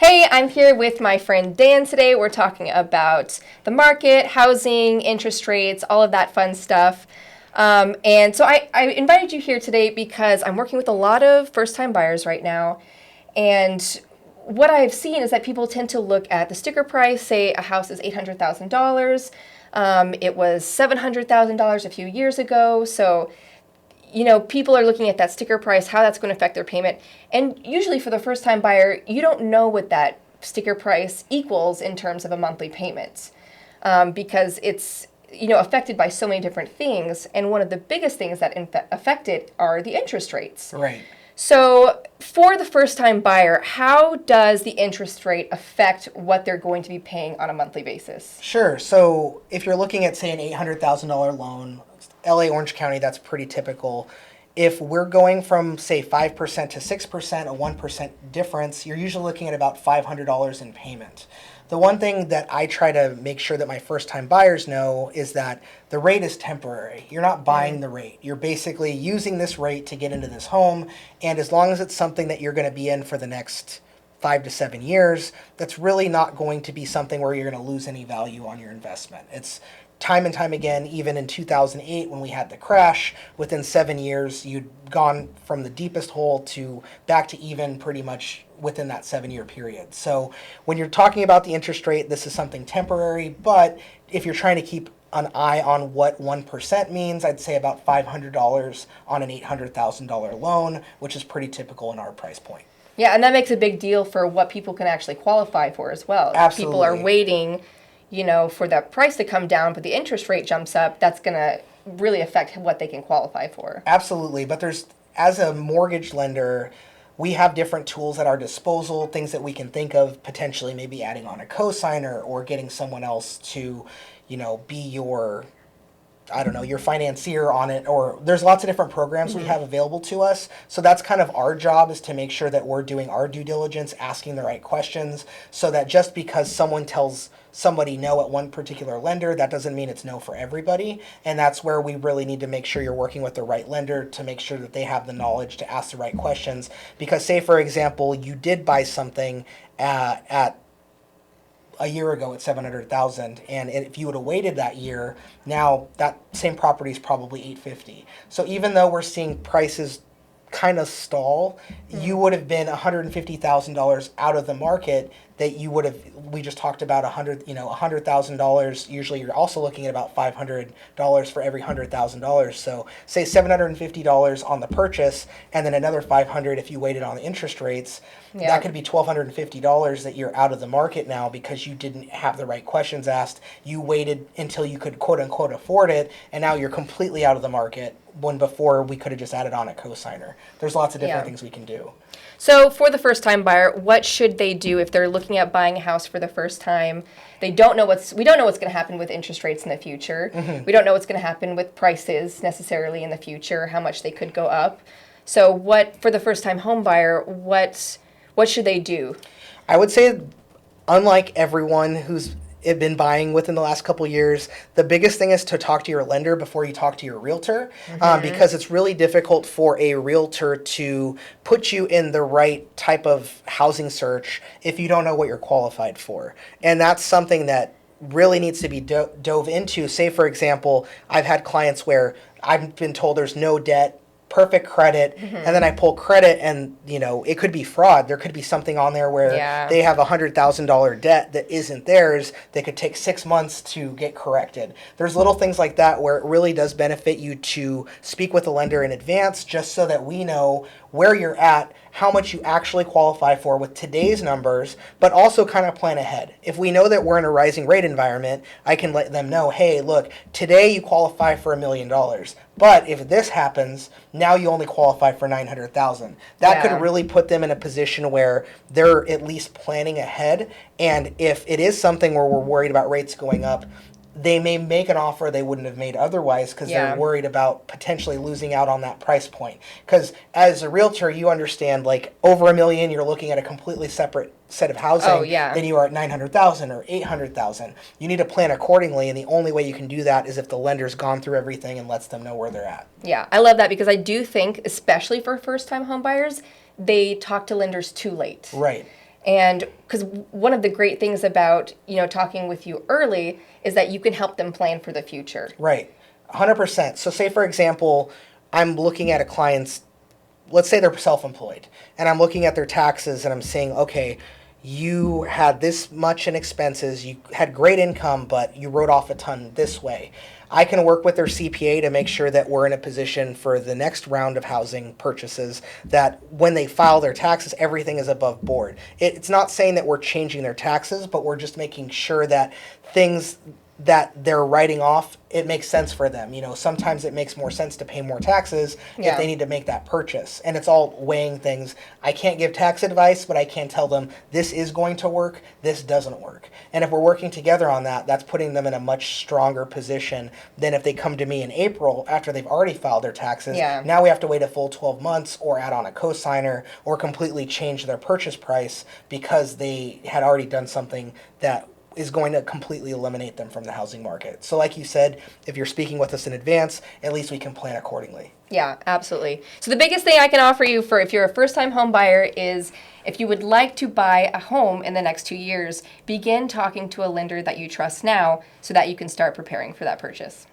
Hey, I'm here with my friend Dan today. We're talking about the market, housing, interest rates, all of that fun stuff. And so I invited you here today because I'm working with a lot of first-time buyers right now. And what I've seen is that people tend to look at the sticker price, say a house is $800,000. It was $700,000 a few years ago. So people are looking at that sticker price, how that's going to affect their payment. And usually for the first time buyer, you don't know what that sticker price equals in terms of a monthly payment because it's, affected by so many different things. And one of the biggest things that affect it are the interest rates. Right. So for the first time buyer, how does the interest rate affect what they're going to be paying on a monthly basis? Sure. So if you're looking at, say, an $800,000 loan, LA, Orange County, that's pretty typical. If we're going from, say, 5% to 6%, a 1% difference, you're usually looking at about $500 in payment. The one thing that I try to make sure that my first-time buyers know is that the rate is temporary. You're not buying the rate. You're basically using this rate to get into this home, and as long as it's something that you're going to be in for the next 5 to 7 years, that's really not going to be something where you're going to lose any value on your investment. It's time and time again, even in 2008 when we had the crash, within 7 years, you'd gone from the deepest hole to back to even pretty much within that 7-year period. So when you're talking about the interest rate, this is something temporary, but if you're trying to keep an eye on what 1% means, I'd say about $500 on an $800,000 loan, which is pretty typical in our price point. Yeah, and that makes a big deal for what people can actually qualify for as well. Absolutely. People are waiting for that price to come down, but the interest rate jumps up, that's going to really affect what they can qualify for. Absolutely. But as a mortgage lender, we have different tools at our disposal, things that we can think of, potentially maybe adding on a cosigner or getting someone else to, be your financier on it, or there's lots of different programs we have available to us. So that's kind of our job, is to make sure that we're doing our due diligence, asking the right questions, so that just because someone tells somebody no at one particular lender, that doesn't mean it's no for everybody. And that's where we really need to make sure you're working with the right lender to make sure that they have the knowledge to ask the right questions. Because say, for example, you did buy something at a year ago at $700,000, and if you would have waited that year, now that same property is probably $850,000. So even though we're seeing prices kind of stall, you would have been $150,000 out of the market that you would have. We just talked about $100,000. Usually, you're also looking at about $500 for every $100,000. So, say $750 on the purchase, and then another $500 if you waited on the interest rates. Yeah. That could be $1,250 that you're out of the market now because you didn't have the right questions asked. You waited until you could quote unquote afford it, and now you're completely out of the market. When before we could have just added on a cosigner. There's lots of different things we can do. So for the first-time buyer, what should they do if they're looking at buying a house for the first time? We don't know what's going to happen with interest rates in the future. We don't know what's going to happen with prices necessarily in the future, how much they could go up. So for the first-time home buyer, what should they do? I would say, unlike everyone who's been buying within the last couple years, the biggest thing is to talk to your lender before you talk to your realtor, because it's really difficult for a realtor to put you in the right type of housing search if you don't know what you're qualified for. And that's something that really needs to be dove into. Say, for example, I've had clients where I've been told there's no debt, perfect credit, and then I pull credit and, it could be fraud. There could be something on there where they have $100,000 debt that isn't theirs. They could take 6 months to get corrected. There's little things like that where it really does benefit you to speak with a lender in advance, just so that we know where you're at, how much you actually qualify for with today's numbers, but also kind of plan ahead. If we know that we're in a rising rate environment, I can let them know, hey, look, today you qualify for $1 million. But if this happens, now you only qualify for $900,000. That could really put them in a position where they're at least planning ahead. And if it is something where we're worried about rates going up, they may make an offer they wouldn't have made otherwise because they're worried about potentially losing out on that price point. Because as a realtor, you understand, like, over $1 million, you're looking at a completely separate set of housing than you are at $900,000 or $800,000. You need to plan accordingly, and the only way you can do that is if the lender's gone through everything and lets them know where they're at. Yeah, I love that because I do think, especially for first-time home buyers, they talk to lenders too late. Right. And because one of the great things about, talking with you early is that you can help them plan for the future. Right. 100%. So say, for example, I'm looking at a client's, let's say they're self-employed, and I'm looking at their taxes and I'm saying, okay, you had this much in expenses, you had great income, but you wrote off a ton this way. I can work with their CPA to make sure that we're in a position for the next round of housing purchases that when they file their taxes, everything is above board. It's not saying that we're changing their taxes, but we're just making sure that things that they're writing off, it makes sense for them. Sometimes it makes more sense to pay more taxes if they need to make that purchase. And it's all weighing things. I can't give tax advice, but I can tell them this is going to work, this doesn't work. And if we're working together on that, that's putting them in a much stronger position than if they come to me in April after they've already filed their taxes. Yeah. Now we have to wait a full 12 months or add on a cosigner or completely change their purchase price because they had already done something that is going to completely eliminate them from the housing market. So like you said, if you're speaking with us in advance, at least we can plan accordingly. Yeah, absolutely. So the biggest thing I can offer you for if you're a first-time home buyer is if you would like to buy a home in the next 2 years, begin talking to a lender that you trust now so that you can start preparing for that purchase.